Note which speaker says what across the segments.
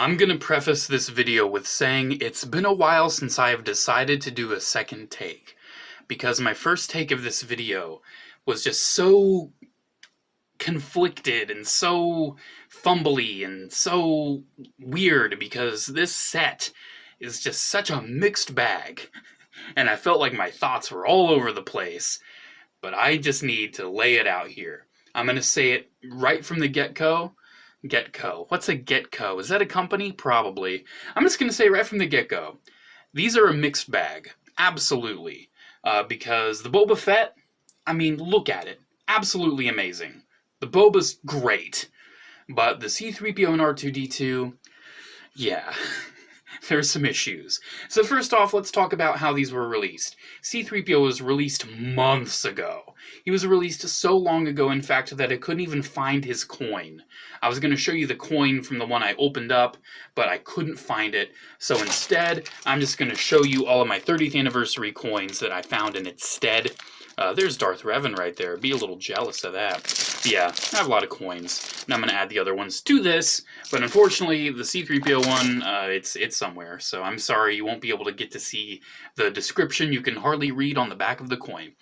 Speaker 1: I'm gonna preface this video with saying it's been a while since I have decided to do a second take, because my first take of this video was just so conflicted and so fumbly and so weird, because this set is just such a mixed bag, and I felt like my thoughts were all over the place, but I just need to lay it out here. I'm gonna say it right from the get-go. Get-go. What's a get-go? Is that a company? Probably. I'm just going to say right from the get-go, these are a mixed bag. Absolutely. Because the Boba Fett, I mean, look at it. Absolutely amazing. The Boba's great. But the C-3PO and R2-D2, yeah, there's some issues. So first off, let's talk about how these were released. C-3PO was released months ago. He was released so long ago, in fact, that I couldn't even find his coin. I was going to show you the coin from the one I opened up, but I couldn't find it. So instead, I'm just going to show you all of my 30th anniversary coins that I found in its stead. There's Darth Revan right there. Be a little jealous of that. But yeah, I have a lot of coins, and I'm going to add the other ones to this, but unfortunately, the C-3PO one, it's somewhere, so I'm sorry you won't be able to get to see the description. You can hardly read on the back of the coin.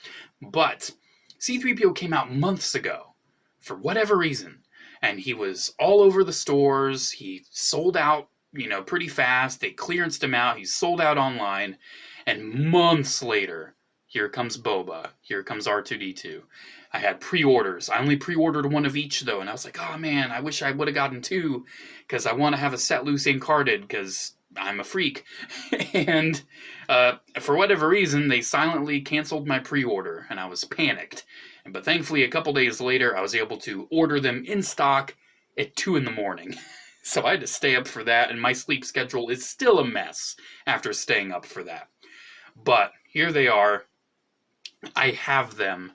Speaker 1: But C-3PO came out months ago, for whatever reason, and he was all over the stores. He sold out, pretty fast. They clearanced him out. He sold out online, and months later, here comes Boba. Here comes R2-D2. I had pre-orders. I only pre-ordered one of each, though, and I was like, oh man, I wish I would have gotten two, because I want to have a set loose and carded, because I'm a freak. And for whatever reason, they silently canceled my pre-order, and I was panicked. But thankfully, a couple days later, I was able to order them in stock at 2 in the morning. So I had to stay up for that, and my sleep schedule is still a mess after staying up for that. But here they are. I have them.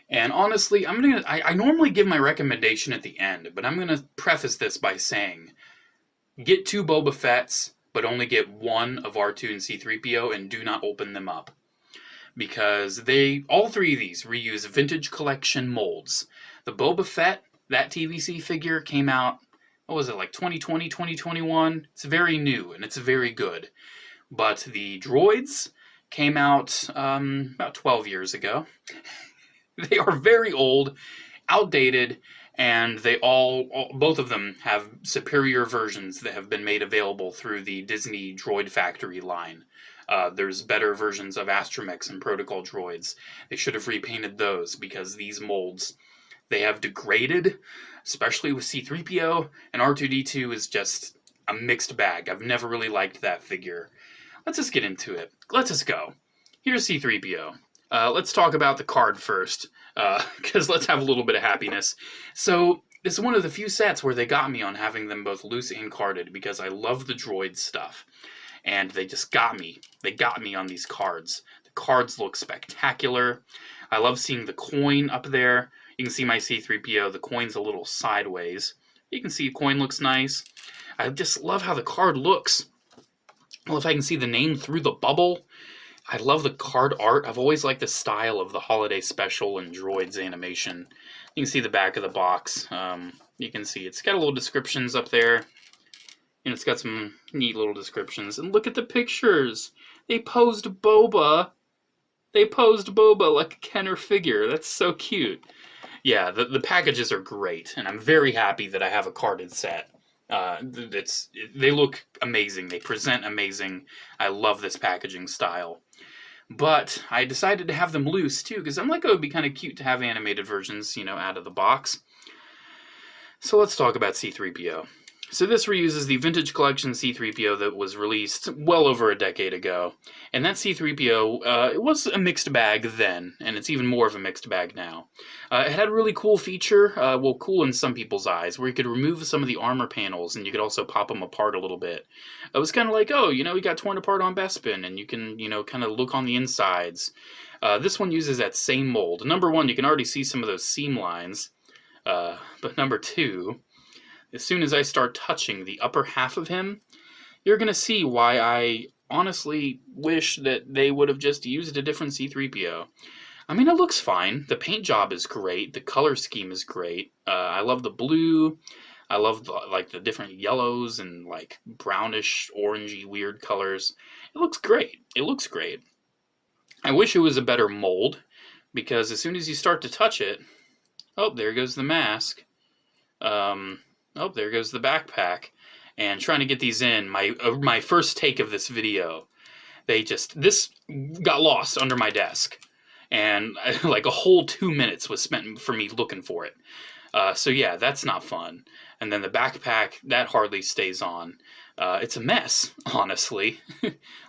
Speaker 1: And honestly, I normally give my recommendation at the end, but I'm gonna preface this by saying, get 2 Boba Fetts, but only get 1 of R2 and C-3PO, and do not open them up. Because all 3 of these reuse vintage collection molds. The Boba Fett, that TVC figure came out, what was it, like 2020, 2021? It's very new, and it's very good. But the droids came out about 12 years ago. They are very old, outdated, and they both of them have superior versions that have been made available through the Disney Droid Factory line. There's better versions of Astromechs and Protocol droids. They should have repainted those, because these molds, they have degraded, especially with C-3PO, and R2-D2 is just a mixed bag. I've never really liked that figure. Let's just get into it. Let's just go. Here's C-3PO. Let's talk about the card first, because let's have a little bit of happiness. So, this is one of the few sets where they got me on having them both loose and carded, because I love the droid stuff. And they just got me. They got me on these cards. The cards look spectacular. I love seeing the coin up there. You can see my C-3PO. The coin's a little sideways. You can see the coin looks nice. I just love how the card looks. I love how I can see the name through the bubble. I love the card art. I've always liked the style of the Holiday Special and Droids animation. You can see the back of the box. You can see it's got a little descriptions up there. And it's got some neat little descriptions. And look at the pictures. They posed Boba. They posed Boba like a Kenner figure. That's so cute. Yeah, the packages are great. And I'm very happy that I have a carded set. They look amazing. They present amazing. I love this packaging style. But I decided to have them loose too, because I'm like, oh, it would be kind of cute to have animated versions, out of the box. So let's talk about C-3PO. So this reuses the vintage collection C-3PO that was released well over a decade ago. And that C-3PO, it was a mixed bag then, and it's even more of a mixed bag now. It had a really cool feature, cool in some people's eyes, where you could remove some of the armor panels, and you could also pop them apart a little bit. It was kind of like, oh, you got torn apart on Bespin, and you can, kind of look on the insides. This one uses that same mold. Number 1, you can already see some of those seam lines. But number 2... as soon as I start touching the upper half of him, you're going to see why I honestly wish that they would have just used a different C-3PO. I mean, it looks fine. The paint job is great. The color scheme is great. I love the blue. I love the different yellows and like brownish, orangey, weird colors. It looks great. It looks great. I wish it was a better mold, because as soon as you start to touch it, oh, there goes the mask. Oh, there goes the backpack. And trying to get these in, my first take of this video, this got lost under my desk, and like a whole 2 minutes was spent for me looking for it. So yeah, that's not fun. And then the backpack, that hardly stays on. It's a mess, honestly.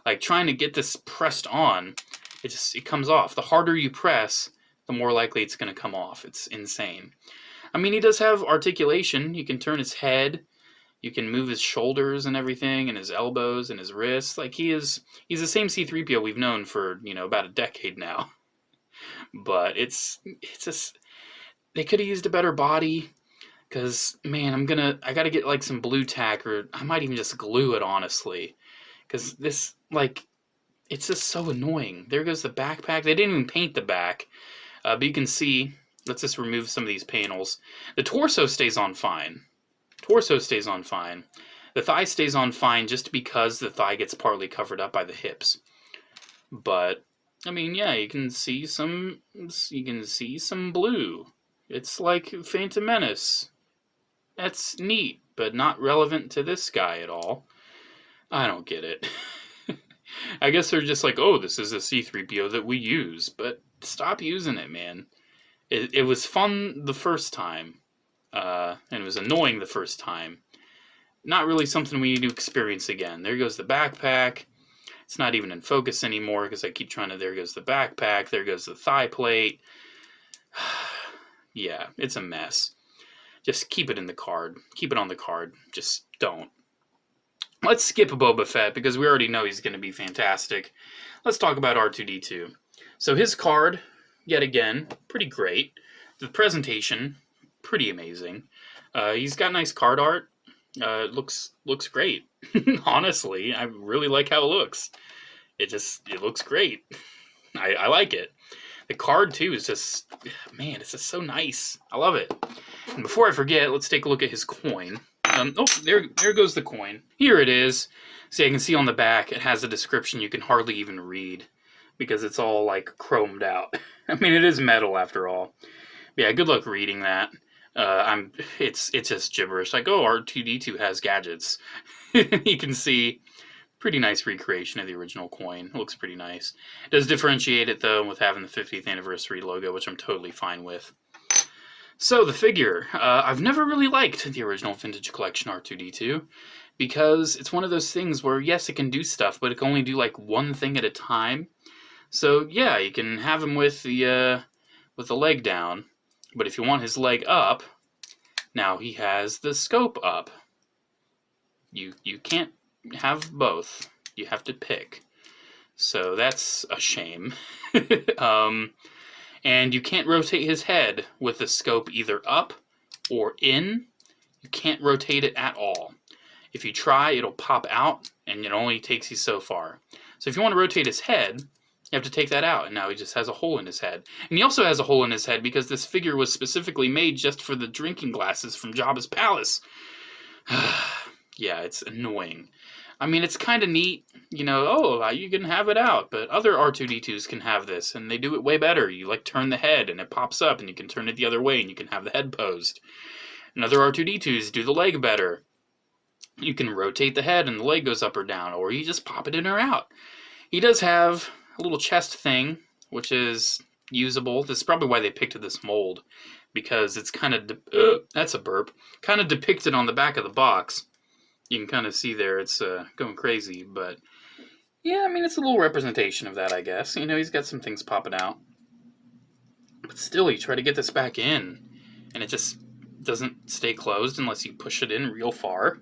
Speaker 1: Like trying to get this pressed on, it comes off. The harder you press, the more likely it's going to come off. It's insane. I mean, he does have articulation. You can turn his head. You can move his shoulders and everything, and his elbows and his wrists. Like he's the same C-3PO we've known for, about a decade now. But it's just, they could have used a better body, because, man, I gotta get like some blue tack, or I might even just glue it, honestly. Because this, like, it's just so annoying. There goes the backpack. They didn't even paint the back. But you can see, let's just remove some of these panels. The torso stays on fine. Torso stays on fine. The thigh stays on fine just because the thigh gets partly covered up by the hips. But, I mean, yeah, you can see some blue. It's like Phantom Menace. That's neat, but not relevant to this guy at all. I don't get it. I guess they're just like, oh, this is a C-3PO that we use, but stop using it, man. It was fun the first time, and it was annoying the first time. Not really something we need to experience again. There goes the backpack. It's not even in focus anymore because I keep trying to... There goes the backpack. There goes the thigh plate. Yeah, it's a mess. Just keep it in the card. Keep it on the card. Just don't. Let's skip Boba Fett because we already know he's going to be fantastic. Let's talk about R2-D2. So his card, yet again, pretty great. The presentation, pretty amazing. He's got nice card art. It looks great. Honestly, I really like how it looks. It looks great. I like it. The card, too, is just, man, it's just so nice. I love it. And before I forget, let's take a look at his coin. Oh, there goes the coin. Here it is. See, I can see on the back, it has a description you can hardly even read because it's all, like, chromed out. I mean, it is metal, after all. Yeah, good luck reading that. It's just gibberish. Like, oh, R2-D2 has gadgets. You can see pretty nice recreation of the original coin. It looks pretty nice. It does differentiate it, though, with having the 50th anniversary logo, which I'm totally fine with. So, the figure. I've never really liked the original Vintage Collection R2-D2 because it's one of those things where, yes, it can do stuff, but it can only do, like, one thing at a time. So, yeah, you can have him with the leg down, but if you want his leg up, now he has the scope up. You can't have both. You have to pick. So that's a shame. And you can't rotate his head with the scope either up or in. You can't rotate it at all. If you try, it'll pop out, and it only takes you so far. So if you want to rotate his head, you have to take that out, and now he just has a hole in his head. And he also has a hole in his head because this figure was specifically made just for the drinking glasses from Jabba's palace. Yeah, it's annoying. I mean, it's kind of neat, oh, you can have it out, but other R2-D2s can have this, and they do it way better. You, like, turn the head, and it pops up, and you can turn it the other way, and you can have the head posed. And other R2-D2s do the leg better. You can rotate the head, and the leg goes up or down, or you just pop it in or out. He does have a little chest thing, which is usable. This is probably why they picked this mold, because it's kind of, that's a burp, kind of depicted on the back of the box. You can kind of see there it's going crazy, but yeah, I mean, it's a little representation of that, I guess. He's got some things popping out. But still, you try to get this back in, and it just doesn't stay closed unless you push it in real far.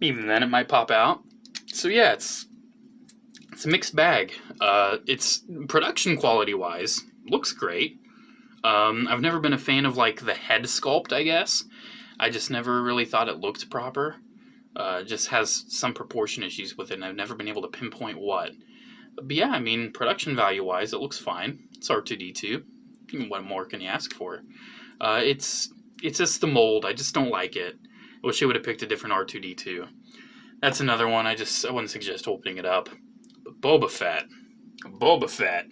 Speaker 1: Even then, it might pop out. So yeah, it's a mixed bag. It's production quality-wise, looks great. I've never been a fan of, like, the head sculpt, I guess. I just never really thought it looked proper. Just has some proportion issues with it, and I've never been able to pinpoint what. But yeah, I mean, production value-wise, it looks fine. It's R2-D2. What more can you ask for? It's it's just the mold. I just don't like it. I wish they would have picked a different R2-D2. That's another one. I wouldn't suggest opening it up. But Boba Fett. Boba Fett.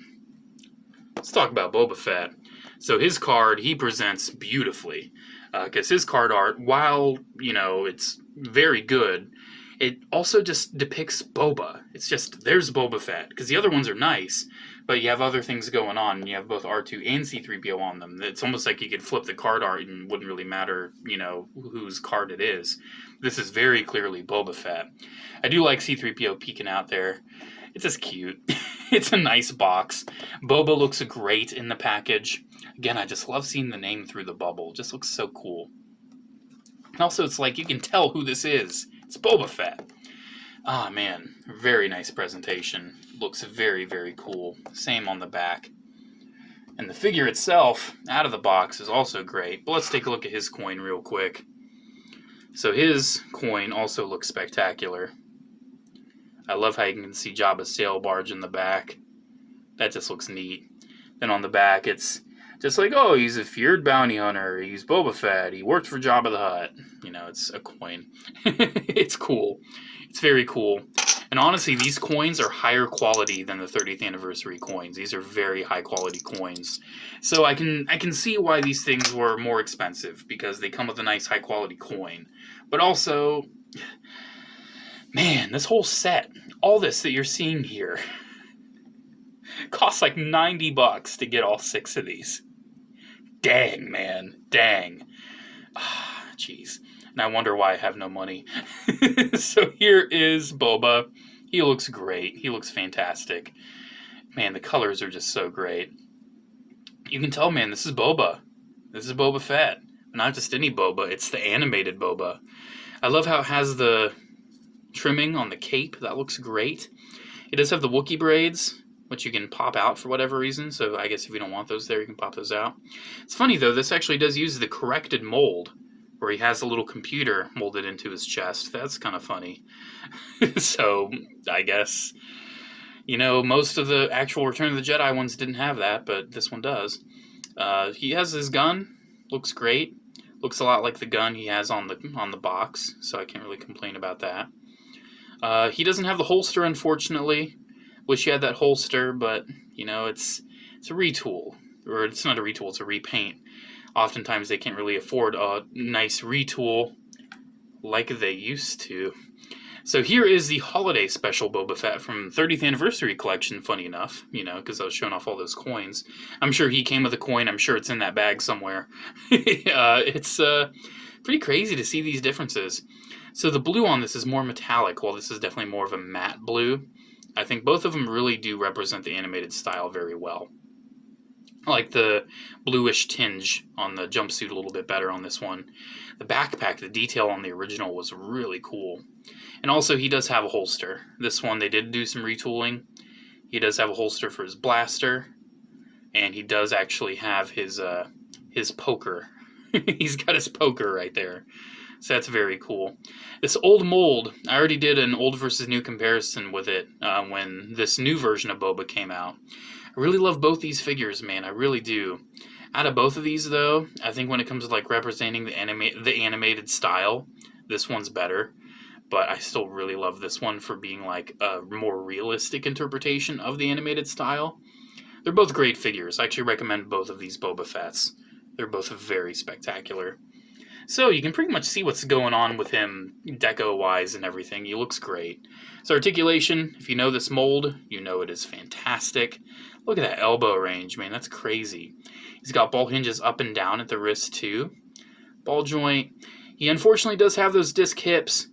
Speaker 1: Let's talk about Boba Fett. So his card, he presents beautifully. Because his card art, while, you know, it's very good, it also just depicts Boba. It's just, there's Boba Fett. Because the other ones are nice, but you have other things going on. You have both R2 and C-3PO on them. It's almost like you could flip the card art and it wouldn't really matter, you know, whose card it is. This is very clearly Boba Fett. I do like C-3PO peeking out there. It's just cute. It's a nice box. Boba looks great in the package. Again, I just love seeing the name through the bubble. It just looks so cool. And also, it's like you can tell who this is. It's Boba Fett. Ah, man. Very nice presentation. Looks very, very cool. Same on the back. And the figure itself, out of the box, is also great. But let's take a look at his coin real quick. So his coin also looks spectacular. I love how you can see Jabba's sail barge in the back. That just looks neat. Then on the back, it's just like, oh, he's a feared bounty hunter. He's Boba Fett. He worked for Jabba the Hutt. You know, it's a coin. It's cool. It's very cool. And honestly, these coins are higher quality than the 30th anniversary coins. These are very high quality coins. So I can see why these things were more expensive, because they come with a nice high quality coin. But also, man, this whole set, all this that you're seeing here, costs like $90 to get all 6 of these. Dang, man. Dang. Ah, jeez. And I wonder why I have no money. So here is Boba. He looks great. He looks fantastic. Man, the colors are just so great. You can tell, man, this is Boba. This is Boba Fett. Not just any Boba. It's the animated Boba. I love how it has the trimming on the cape. That looks great. It does have the Wookiee braids, which you can pop out for whatever reason. So I guess if you don't want those there, you can pop those out. It's funny, though. This actually does use the corrected mold, where he has a little computer molded into his chest. That's kind of funny. So I guess, you know, most of the actual Return of the Jedi ones didn't have that, but this one does. He has his gun. Looks great. Looks a lot like the gun he has on the box, so I can't really complain about that. He doesn't have the holster, unfortunately. Wish he had that holster, but, you know, it's a retool. Or it's not a retool, it's a repaint. Oftentimes they can't really afford a nice retool like they used to. So here is the holiday special Boba Fett from 30th Anniversary Collection, funny enough, you know, because I was showing off all those coins. I'm sure he came with a coin. I'm sure it's in that bag somewhere. It's pretty crazy to see these differences. So the blue on this is more metallic, while this is definitely more of a matte blue. I think both of them really do represent the animated style very well. I like the bluish tinge on the jumpsuit a little bit better on this one. The backpack, the detail on the original was really cool. And also he does have a holster. This one they did do some retooling. He does have a holster for his blaster. And he does actually have his poker. He's got his poker right there. So that's very cool. This old mold, I already did an old versus new comparison with it when this new version of Boba came out. I really love both these figures, man. I really do. Out of both of these, though, I think when it comes to like representing the animated style, this one's better. But I still really love this one for being like a more realistic interpretation of the animated style. They're both great figures. I actually recommend both of these Boba Fetts. They're both very spectacular. So you can pretty much see what's going on with him deco-wise and everything. He looks great. So articulation, if you know this mold, you know it is fantastic. Look at that elbow range, man. That's crazy. He's got ball hinges up and down at the wrist, too. Ball joint. He unfortunately does have those disc hips.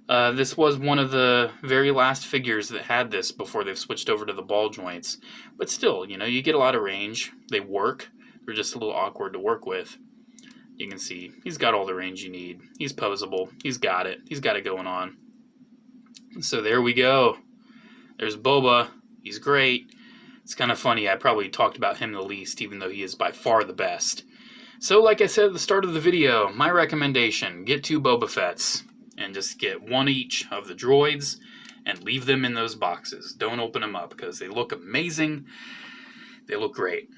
Speaker 1: This was one of the very last figures that had this before they've switched over to the ball joints. But still, you know, you get a lot of range. They work. They're just a little awkward to work with. You can see he's got all the range you need. He's posable. He's got it. He's got it going on. So there we go. There's Boba. He's great. It's kind of funny. I probably talked about him the least, even though he is by far the best. So like I said at the start of the video, my recommendation, get 2 Boba Fetts and just get 1 each of the droids and leave them in those boxes. Don't open them up because they look amazing. They look great.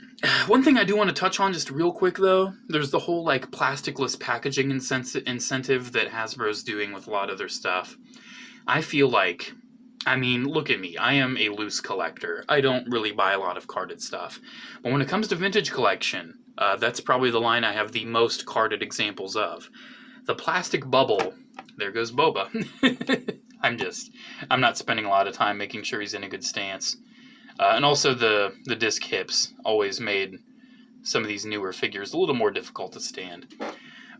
Speaker 1: One thing I do want to touch on just real quick, though, there's the whole, like, plasticless packaging incentive that Hasbro's doing with a lot of their stuff. I feel like, I mean, look at me. I am a loose collector. I don't really buy a lot of carded stuff. But when it comes to vintage collection, that's probably the line I have the most carded examples of. The plastic bubble, there goes Boba. I'm not spending a lot of time making sure he's in a good stance. And also the disc hips always made some of these newer figures a little more difficult to stand.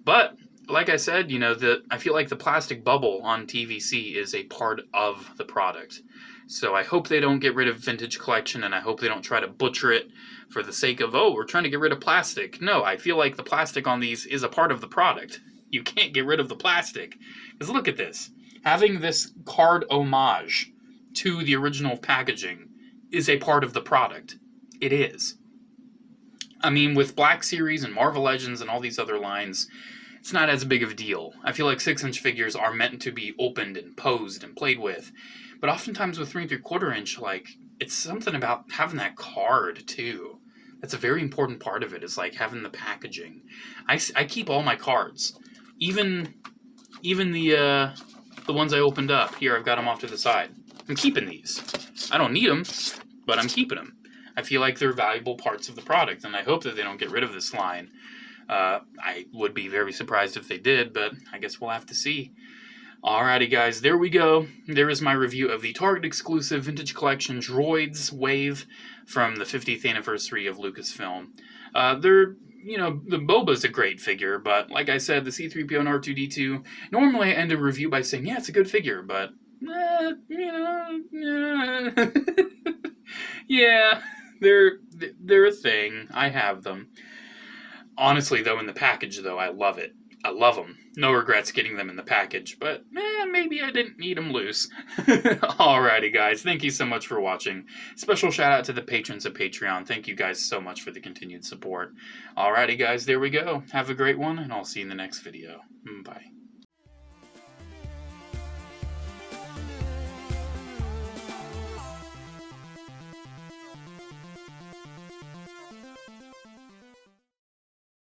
Speaker 1: But, like I said, you know, I feel like the plastic bubble on TVC is a part of the product. So I hope they don't get rid of vintage collection, and I hope they don't try to butcher it for the sake of, oh, we're trying to get rid of plastic. No, I feel like the plastic on these is a part of the product. You can't get rid of the plastic. Because look at this. Having this card homage to the original packaging is a part of the product. It is. I mean, with Black Series and Marvel Legends and all these other lines, it's not as big of a deal. I feel like 6-inch figures are meant to be opened and posed and played with. But oftentimes with 3 3/4 inch, like, it's something about having that card, too. That's a very important part of it, is like having the packaging. I keep all my cards. Even the ones I opened up. Here, I've got them off to the side. I'm keeping these. I don't need them, but I'm keeping them. I feel like they're valuable parts of the product, and I hope that they don't get rid of this line. I would be very surprised if they did, but I guess we'll have to see. Alrighty, guys, there we go. There is my review of the Target-exclusive Vintage Collection Droids Wave from the 50th anniversary of Lucasfilm. You know, the Boba's a great figure, but like I said, the C-3PO and R2-D2, normally I end a review by saying, yeah, it's a good figure, but, yeah, they're a thing. I have them. Honestly, though, in the package, though, I love it. I love them. No regrets getting them in the package, but maybe I didn't need them loose. Alrighty, guys. Thank you so much for watching. Special shout out to the patrons of Patreon. Thank you guys so much for the continued support. Alrighty, guys. There we go. Have a great one, and I'll see you in the next video. Bye.